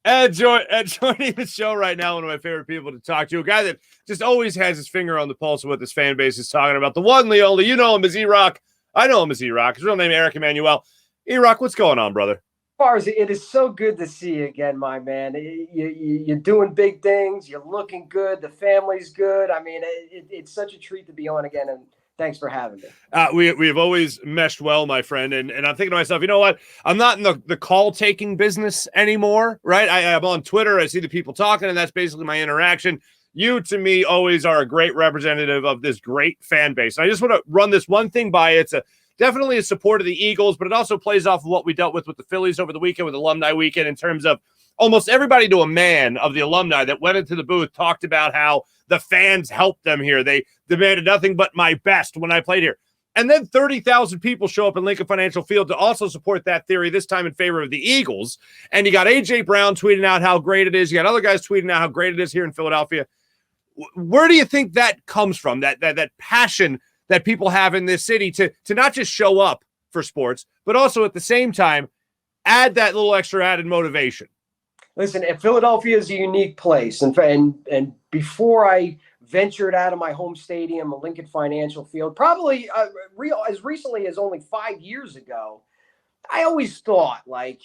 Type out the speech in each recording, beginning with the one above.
And joining the show right now, one of my favorite people to talk to, a guy that just always has his finger on the pulse of what this fan base is talking about. The one, the only. You know him as ERock. I know him as ERock. His real name, Eric Emanuel. ERock, what's going on, brother? Farzy, it is so good to see you again, my man. You're doing big things. You're looking good. The family's good. I mean, it's such a treat to be on again, and thanks for having me. We have always meshed well, my friend, and I'm thinking to myself, you know what? I'm not in the call-taking business anymore, right? I'm on Twitter. I see the people talking, and that's basically my interaction. You, to me, always are a great representative of this great fan base. And I just want to run this one thing by. It's definitely a support of the Eagles, but it also plays off of what we dealt with the Phillies over the weekend with Alumni Weekend in terms of almost everybody to a man of the alumni that went into the booth talked about how the fans helped them here. They demanded nothing but my best when I played here. And then 30,000 people show up in Lincoln Financial Field to also support that theory, this time in favor of the Eagles. And you got A.J. Brown tweeting out how great it is. You got other guys tweeting out how great it is here in Philadelphia. Where do you think that comes from, that passion that people have in this city to not just show up for sports, but also at the same time add that little extra added motivation? Listen, Philadelphia is a unique place. And before I ventured out of my home stadium, the Lincoln Financial Field, probably as recently as only 5 years ago, I always thought, like,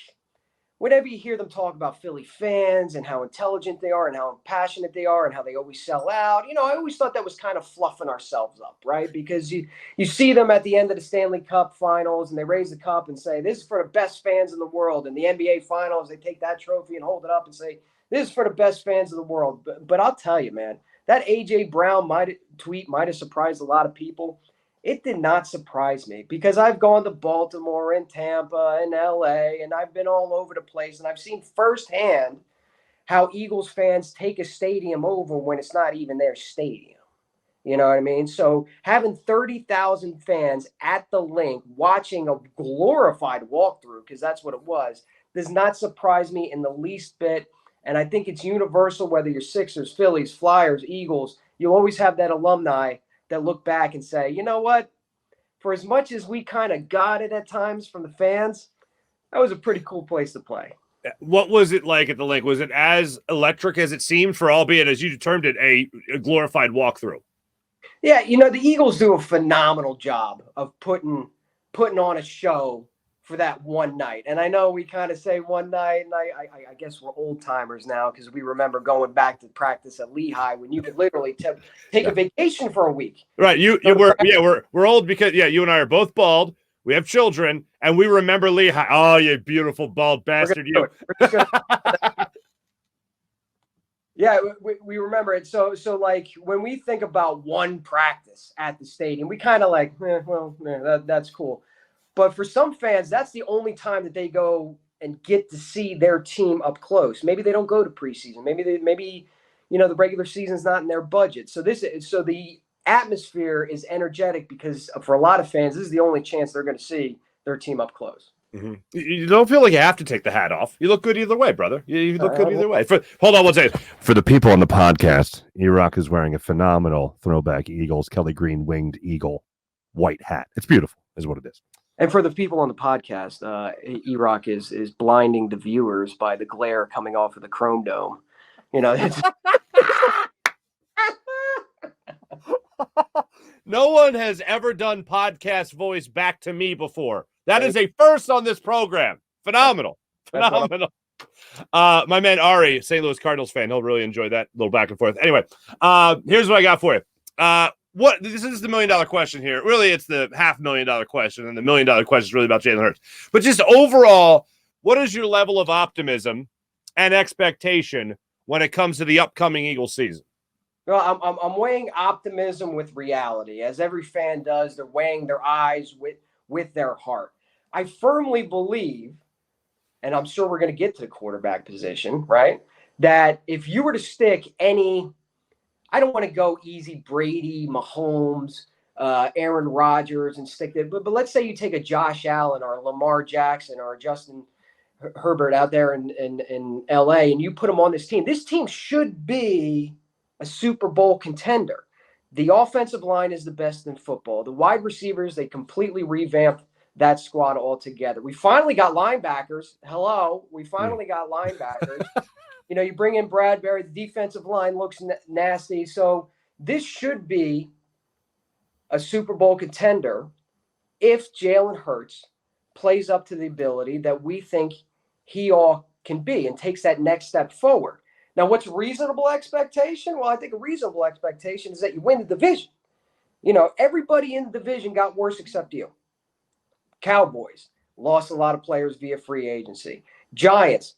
whenever you hear them talk about Philly fans and how intelligent they are and how passionate they are and how they always sell out, I always thought that was kind of fluffing ourselves up, right? Because you see them at the end of the Stanley Cup finals and they raise the cup and say, this is for the best fans in the world. And the NBA finals, they take that trophy and hold it up and say, this is for the best fans in the world. But I'll tell you, man, that A.J. Brown tweet might have surprised a lot of people. It did not surprise me because I've gone to Baltimore and Tampa and LA and I've been all over the place and I've seen firsthand how Eagles fans take a stadium over when it's not even their stadium. You know what I mean? So having 30,000 fans at the Link watching a glorified walkthrough, because that's what it was, does not surprise me in the least bit. And I think it's universal, whether you're Sixers, Phillies, Flyers, Eagles, you'll always have that alumni that look back and say, you know what, for as much as we kind of got it at times from the fans, that was a pretty cool place to play. What was it like at the Link? Was it as electric as it seemed for, albeit, as you termed it, a glorified walkthrough? Yeah, the Eagles do a phenomenal job of putting on a show for that one night. And I know we kind of say one night, and I guess we're old timers now because we remember going back to practice at Lehigh when you could literally take a vacation for a week. Right. We're old because you and I are both bald. We have children, and we remember Lehigh. Oh, you beautiful bald bastard! You. Yeah, we remember it. So like when we think about one practice at the stadium, we kind of like, that's cool. But for some fans, that's the only time that they go and get to see their team up close. Maybe they don't go to preseason. Maybe the regular season's not in their budget. So the atmosphere is energetic because for a lot of fans, this is the only chance they're going to see their team up close. Mm-hmm. You don't feel like you have to take the hat off. You look good either way, brother. You look good either way. Hold on one second. For the people on the podcast, ERock is wearing a phenomenal throwback Eagles Kelly Green winged eagle white hat. It's beautiful, is what it is. And for the people on the podcast, ERock is blinding the viewers by the glare coming off of the Chrome Dome. It's... No one has ever done podcast voice back to me before. That is a first on this program. Phenomenal. My man Ari, St. Louis Cardinals fan, he'll really enjoy that little back and forth. Anyway, here's what I got for you. This is the $1 million question here. Really, it's the $500,000 question, and the $1 million question is really about Jalen Hurts. But just overall, what is your level of optimism and expectation when it comes to the upcoming Eagles season? Well, I'm weighing optimism with reality, as every fan does. They're weighing their eyes with their heart. I firmly believe, and I'm sure we're going to get to the quarterback position, right, that if you were to stick any – I don't want to go easy Brady, Mahomes, Aaron Rodgers and stick it. But let's say you take a Josh Allen or a Lamar Jackson or a Justin Herbert out there in L.A. and you put them on this team. This team should be a Super Bowl contender. The offensive line is the best in football. The wide receivers, they completely revamped that squad altogether. We finally got linebackers. Hello, we finally got linebackers. You bring in Bradbury, the defensive line looks nasty. So this should be a Super Bowl contender if Jalen Hurts plays up to the ability that we think he all can be and takes that next step forward. Now, what's reasonable expectation? Well, I think a reasonable expectation is that you win the division. Everybody in the division got worse except you. Cowboys lost a lot of players via free agency. Giants,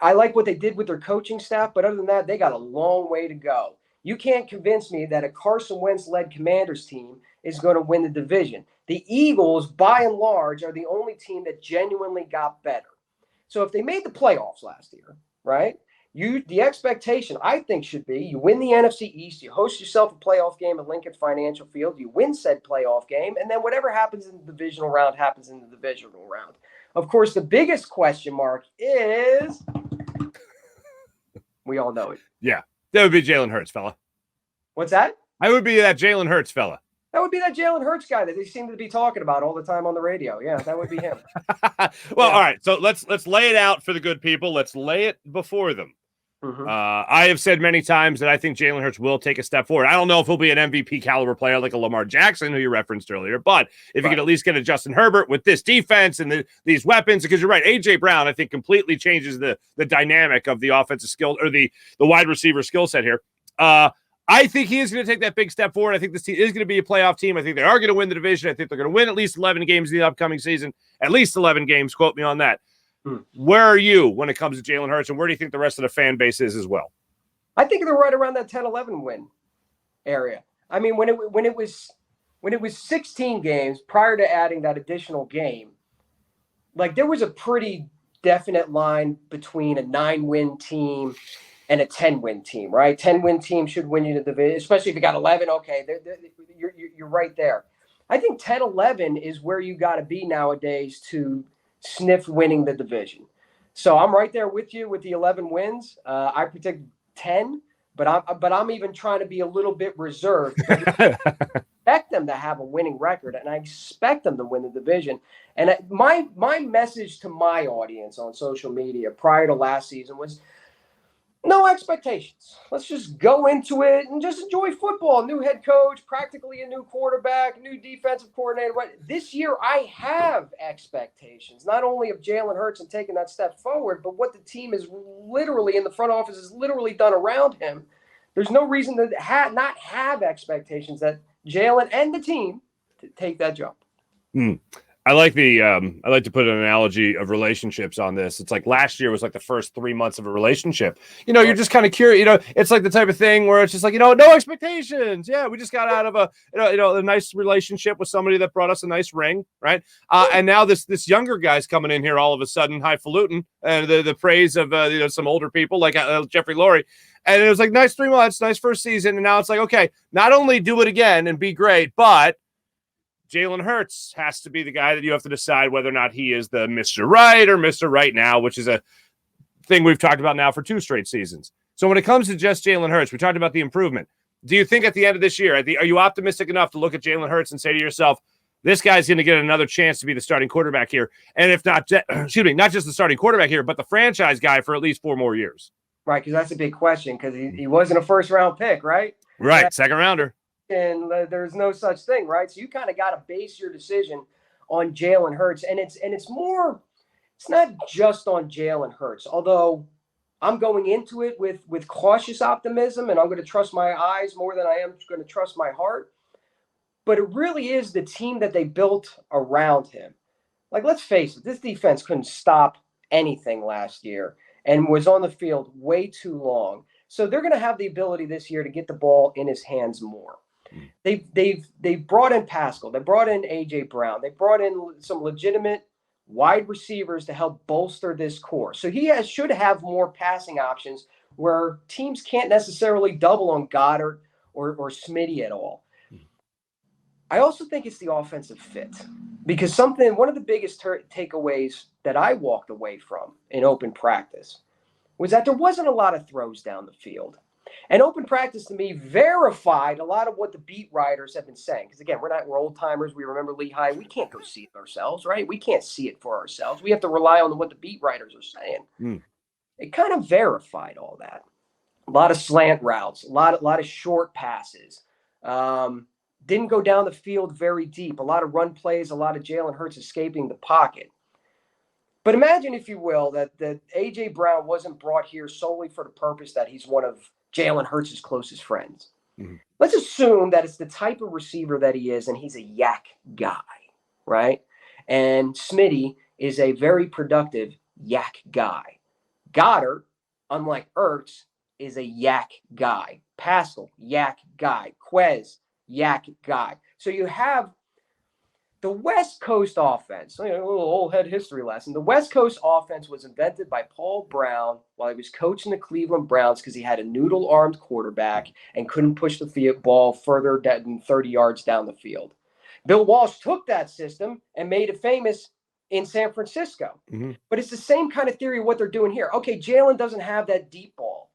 I like what they did with their coaching staff, but other than that, they got a long way to go. You can't convince me that a Carson Wentz-led Commanders team is going to win the division. The Eagles, by and large, are the only team that genuinely got better. So if they made the playoffs last year, right, the expectation, I think, should be you win the NFC East, you host yourself a playoff game at Lincoln Financial Field, you win said playoff game, and then whatever happens in the divisional round happens in the divisional round. Of course, the biggest question mark is we all know it. Yeah, that would be Jalen Hurts, fella. What's that? I would be that Jalen Hurts fella. That would be that Jalen Hurts guy that they seem to be talking about all the time on the radio. Yeah, that would be him. Well, all right. So let's lay it out for the good people. Let's lay it before them. Mm-hmm. I have said many times that I think Jalen Hurts will take a step forward. I don't know if he'll be an MVP caliber player like a Lamar Jackson, who you referenced earlier, but if you could at least get a Justin Herbert with this defense and these weapons, because you're right, A.J. Brown, I think, completely changes the dynamic of the offensive skill or the wide receiver skill set here. I think he is going to take that big step forward. I think this team is going to be a playoff team. I think they are going to win the division. I think they're going to win at least 11 games in the upcoming season, at least 11 games. Quote me on that. Where are you when it comes to Jalen Hurts, and where do you think the rest of the fan base is as well? I think they're right around that 10-11 win area. I mean, when it was 16 games prior to adding that additional game, like there was a pretty definite line between a 9-win team and a 10-win team, right? 10-win team should win you the division, especially if you got 11. Okay, you're right there. I think 10-11 is where you got to be nowadays to sniff winning the division. So I'm right there with you with the 11 wins. I predict 10, but I'm even trying to be a little bit reserved. I expect them to have a winning record, and I expect them to win the division. And my message to my audience on social media prior to last season was no expectations. Let's just go into it and just enjoy football. New head coach, practically a new quarterback, new defensive coordinator. This year, I have expectations, not only of Jalen Hurts and taking that step forward, but what the team is literally in the front office has literally done around him. There's no reason to not have expectations that Jalen and the team to take that jump. I like to put an analogy of relationships on this. It's like last year was like the first 3 months of a relationship. You're just kind of curious. It's like the type of thing where it's just like, no expectations. Yeah, we just got out of a nice relationship with somebody that brought us a nice ring, right? And now this younger guy's coming in here all of a sudden, highfalutin, and the praise of some older people like Jeffrey Lurie. And it was like nice 3 months, nice first season, and now it's like, okay, not only do it again and be great, but Jalen Hurts has to be the guy that you have to decide whether or not he is the Mr. Right or Mr. Right now, which is a thing we've talked about now for 2 straight seasons. So when it comes to just Jalen Hurts, we talked about the improvement. Do you think at the end of this year, are you optimistic enough to look at Jalen Hurts and say to yourself, this guy's going to get another chance to be the starting quarterback here? And if not, not just the starting quarterback here, but the franchise guy for at least 4 more years. Right, because that's a big question because he wasn't a first-round pick, right? Right, second rounder. And there's no such thing, right? So you kind of got to base your decision on Jalen Hurts, and it's not just on Jalen Hurts. Although I'm going into it with cautious optimism, and I'm going to trust my eyes more than I am going to trust my heart. But it really is the team that they built around him. Like, let's face it, this defense couldn't stop anything last year and was on the field way too long. So they're going to have the ability this year to get the ball in his hands more. They've brought in Pascal. They brought in A.J. Brown. They brought in some legitimate wide receivers to help bolster this core. So he should have more passing options where teams can't necessarily double on Goddard or Smitty at all. I also think it's the offensive fit because one of the biggest takeaways that I walked away from in open practice was that there wasn't a lot of throws down the field. And open practice to me verified a lot of what the beat writers have been saying. Because again, we're old timers. We remember Lehigh. We can't go see it ourselves, right? We can't see it for ourselves. We have to rely on what the beat writers are saying. It kind of verified all that. A lot of slant routes, a lot of short passes. Didn't go down the field very deep. A lot of run plays, a lot of Jalen Hurts escaping the pocket. But imagine, if you will, that A.J. Brown wasn't brought here solely for the purpose that he's one of Jalen Hurts' closest friends. Let's assume that it's the type of receiver that he is, and he's a yak guy, right? And Smitty is a very productive yak guy. Goddard, unlike Ertz, is a yak guy. Pascal, yak guy. Quez, yak guy. So you have the West Coast offense, a little old head history lesson. The West Coast offense was invented by Paul Brown while he was coaching the Cleveland Browns because he had a noodle-armed quarterback and couldn't push the ball further than 30 yards down the field. Bill Walsh took that system and made it famous in San Francisco. But it's the same kind of theory of what they're doing here. Okay, Jalen doesn't have that deep ball.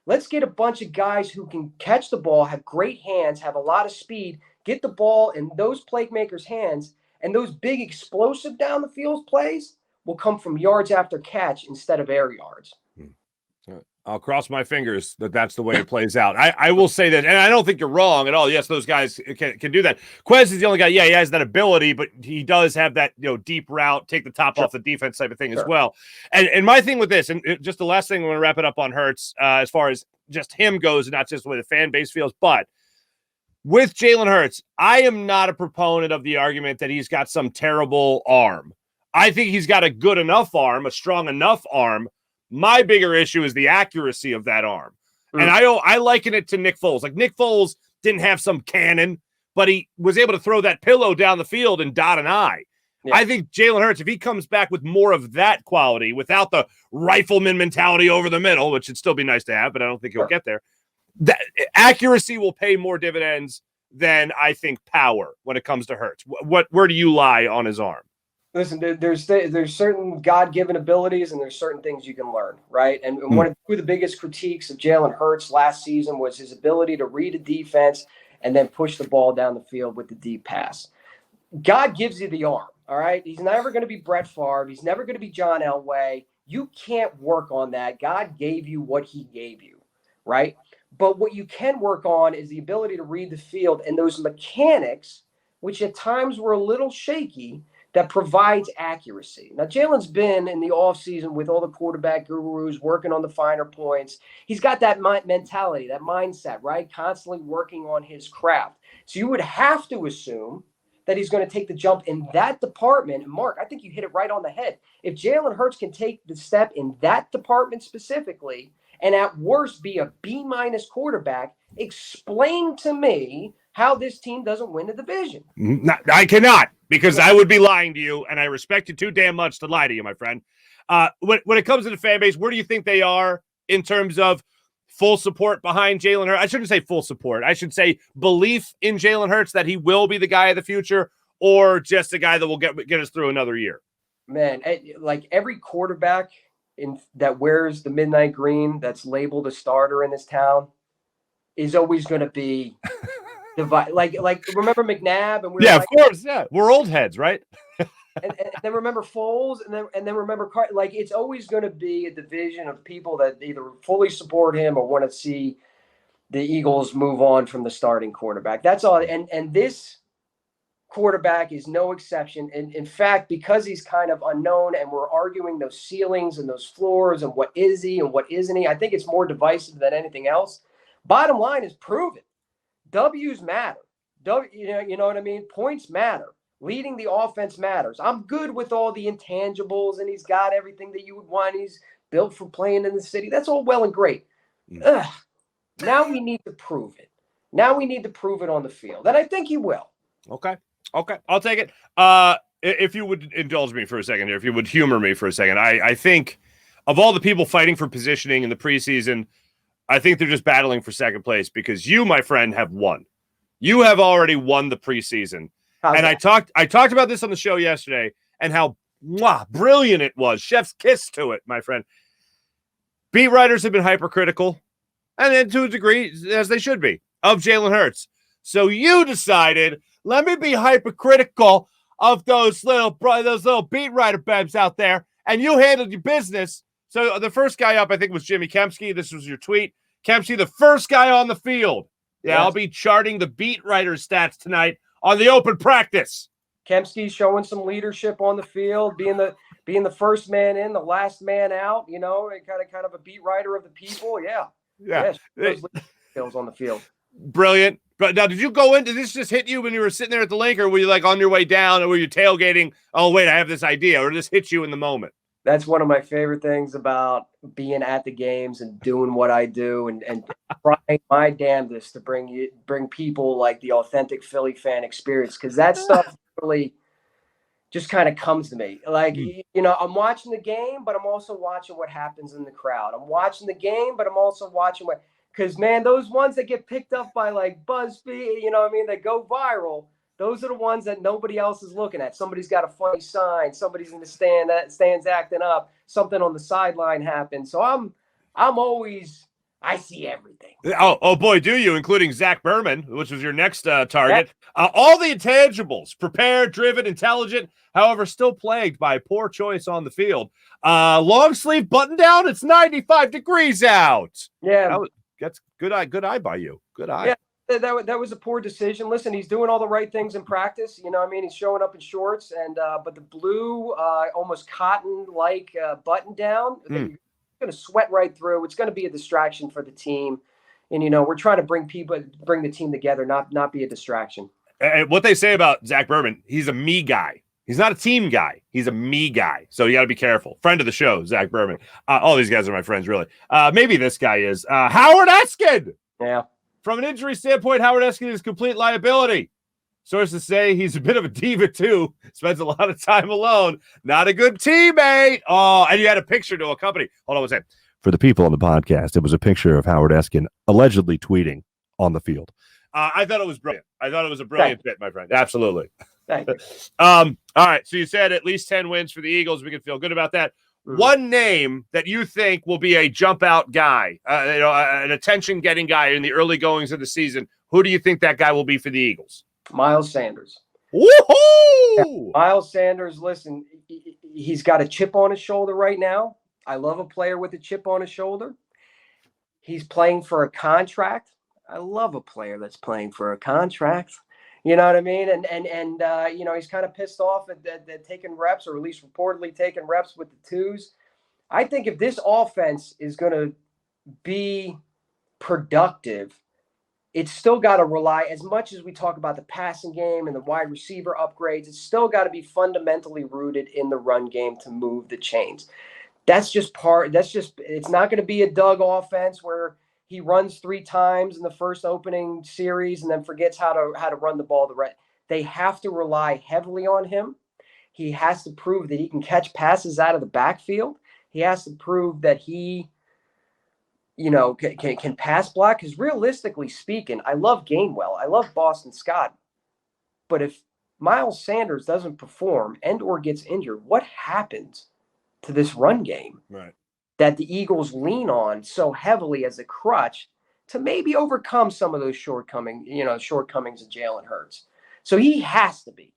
Let's get a bunch of guys who can catch the ball, have great hands, have a lot of speed, get the ball in those playmakers' hands, and those big explosive down the field plays will come from yards after catch instead of air yards. I'll cross my fingers that that's the way it plays out. I will say that, and I don't think you're wrong at all. Yes, those guys can do that. Quez is the only guy. Yeah, he has that ability, but he does have that deep route, take the top off the defense type of thing as well. And my thing with this, and just the last thing, we're going to wrap it up on Hurts as far as just him goes, and not just the way the fan base feels, but with Jalen Hurts, I am not a proponent of the argument that he's got some terrible arm. I think he's got a good enough arm, a strong enough arm. My bigger issue is the accuracy of that arm. And I liken it to Nick Foles. Like, Nick Foles didn't have some cannon, but he was able to throw that pillow down the field and dot an I. Yeah. I think Jalen Hurts, if he comes back with more of that quality, without the rifleman mentality over the middle, which would still be nice to have, but I don't think he'll get there, that accuracy will pay more dividends than I think power when it comes to Hurts. Where do you lie on his arm? Listen, there's certain God-given abilities and there's certain things you can learn, right? And one of the biggest critiques of Jalen Hurts last season was his ability to read a defense and then push the ball down the field with the deep pass. God gives you the arm, all right? He's never going to be Brett Favre. He's never going to be John Elway. You can't work on that. God gave you what he gave you, right? But what you can work on is the ability to read the field and those mechanics, which at times were a little shaky, that provides accuracy. Now, Jalen's been in the offseason with all the quarterback gurus working on the finer points. He's got that mentality, that mindset, right? Constantly working on his craft. So you would have to assume that he's going to take the jump in that department. And Mark, I think you hit it right on the head. If Jalen Hurts can take the step in that department specifically, and at worst be a B- quarterback, explain to me how this team doesn't win the division. I cannot, because I would be lying to you, and I respect you too damn much to lie to you, my friend. When it comes to the fan base, where do you think they are in terms of full support behind Jalen Hurts? I shouldn't say full support. I should say belief in Jalen Hurts that he will be the guy of the future, or just a guy that will get us through another year. Man, like every quarterback that wears the midnight green that's labeled a starter in this town is always going to be like remember McNabb, and of course, we're old heads, right? and then remember Foles, and then remember like it's always going to be a division of people that either fully support him or want to see the Eagles move on from the starting quarterback. That's all. And this quarterback is no exception. And in fact, because he's kind of unknown and we're arguing those ceilings and those floors and what is he and what isn't he, I think it's more divisive than anything else. Bottom line is proven. W's matter. You know what I mean? Points matter. Leading the offense matters. I'm good with all the intangibles, and he's got everything that you would want. He's built for playing in the city. That's all well and great. Now we need to prove it. Now we need to prove it on the field, and I think he will. Okay, I'll take it. If you would indulge me for a second here, if you would humor me for a second, I think of all the people fighting for positioning in the preseason, I think they're just battling for second place because you, my friend, have won. You have already won the preseason. And I talked about this on the show yesterday and how brilliant it was. Chef's kiss to it, my friend. Beat writers have been hypercritical. and then to a degree, as they should be, of Jalen Hurts. So you decided, let me be hypercritical of those little beat writer babs out there, and you handled your business. So the first guy up, I think, was Jimmy Kempski. This was your tweet. Kempski, the first guy on the field. Yeah, yes. I'll be charting the beat writer stats tonight on the open practice. Kempski showing some leadership on the field, being the first man in, the last man out, kind of a beat writer of the people. Yeah. Those skills on the field. Brilliant. But now, did you go in? Did this just hit you when you were sitting there at the link, or were you like on your way down, or were you tailgating? Oh, wait, I have this idea, or just hit you in the moment? That's one of my favorite things about being at the games and doing what I do and trying my damnedest to bring people like the authentic Philly fan experience, because that stuff really just kind of comes to me. Like, I'm watching the game, but I'm also watching what happens in the crowd. I'm watching the game, but I'm also watching because, man, those ones that get picked up by like BuzzFeed, that go viral, those are the ones that nobody else is looking at. Somebody's got a funny sign. Somebody's in the stands acting up. Something on the sideline happens. So I'm always, I see everything. Oh boy, do you, including Zach Berman, which was your next target. Yeah. All the intangibles, prepared, driven, intelligent, however, still plagued by poor choice on the field. Long sleeve button down. It's 95 degrees out. Yeah. That's good eye by you. Good eye. Yeah. That was a poor decision. Listen, he's doing all the right things in practice. He's showing up in shorts but the blue, almost cotton-like button down, you're going to sweat right through. It's going to be a distraction for the team. And, we're trying to bring the team together, not be a distraction. And what they say about Zach Berman, he's a me guy. He's not a team guy. He's a me guy. So you got to be careful. Friend of the show, Zach Berman. All these guys are my friends, really. Maybe this guy is. Howard Eskin. Yeah. From an injury standpoint, Howard Eskin is complete liability. Sources say he's a bit of a diva, too. Spends a lot of time alone. Not a good teammate. Oh, and you had a picture to accompany. Hold on one second. For the people on the podcast, it was a picture of Howard Eskin allegedly tweeting on the field. I thought it was brilliant. I thought it was a brilliant bit, my friend. Absolutely. Thank you. All right. So you said at least 10 wins for the Eagles. We can feel good about that. One name that you think will be a jump out guy, an attention getting guy in the early goings of the season. Who do you think that guy will be for the Eagles? Miles Sanders. Woohoo! Yeah, Miles Sanders, listen, he's got a chip on his shoulder right now. I love a player with a chip on his shoulder. He's playing for a contract. I love a player that's playing for a contract. You know what I mean? And he's kind of pissed off at taking reps, or at least reportedly taking reps with the twos. I think if this offense is going to be productive, it's still got to rely, as much as we talk about the passing game and the wide receiver upgrades, it's still got to be fundamentally rooted in the run game to move the chains. It's not going to be a Doug offense where he runs 3 times in the first opening series and then forgets how to run the ball. They have to rely heavily on him. He has to prove that he can catch passes out of the backfield. He has to prove that he, can pass block. Because realistically speaking, I love Gainwell. I love Boston Scott. But if Miles Sanders doesn't perform and or gets injured, what happens to this run game? Right. That the Eagles lean on so heavily as a crutch to maybe overcome some of those shortcomings of Jalen Hurts. So he has to be.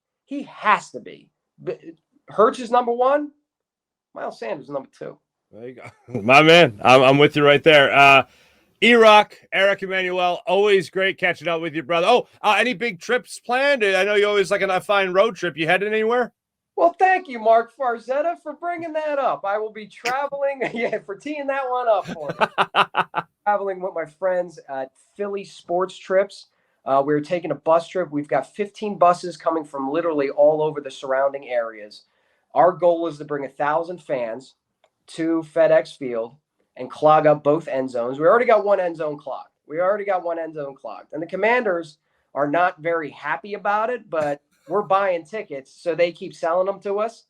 Hurts is number 1. Miles Sanders is number 2. There you go. My man, I'm with you right there. ERock, Eric Emanuel, always great catching up with you, brother. Oh, any big trips planned? I know you always like a fine road trip. You headed anywhere? Well, thank you, Marc Farzetta, for bringing that up. I will be traveling, for teeing that one up for me. Traveling with my friends at Philly Sports Trips. We're taking a bus trip. We've got 15 buses coming from literally all over the surrounding areas. Our goal is to bring 1,000 fans to FedEx Field and clog up both end zones. We already got one end zone clogged. And the Commanders are not very happy about it, but we're buying tickets, so they keep selling them to us.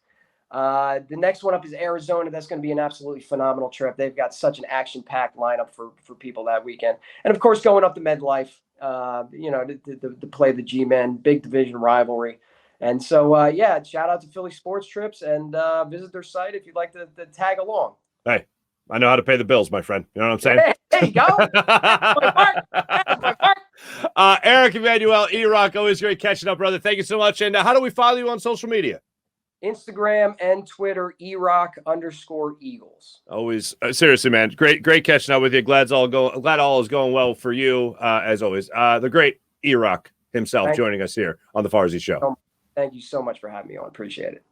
The next one up is Arizona. That's going to be an absolutely phenomenal trip. They've got such an action-packed lineup for people that weekend. And, of course, going up to MetLife, to play the G-Men, big division rivalry. And so, shout out to Philly Sports Trips, and visit their site if you'd like to tag along. Hey, I know how to pay the bills, my friend. You know what I'm saying? There you go. That's my mark. That's my mark. Eric Emanuel, ERock, always great catching up, brother. Thank you so much. And how do we follow you on social media? Instagram and Twitter, ERock_Eagles. Always, seriously, man. Great catching up with you. Glad all is going well for you, as always. The great ERock himself joining us here on the Farzy Show. Thank you so much for having me on. Appreciate it.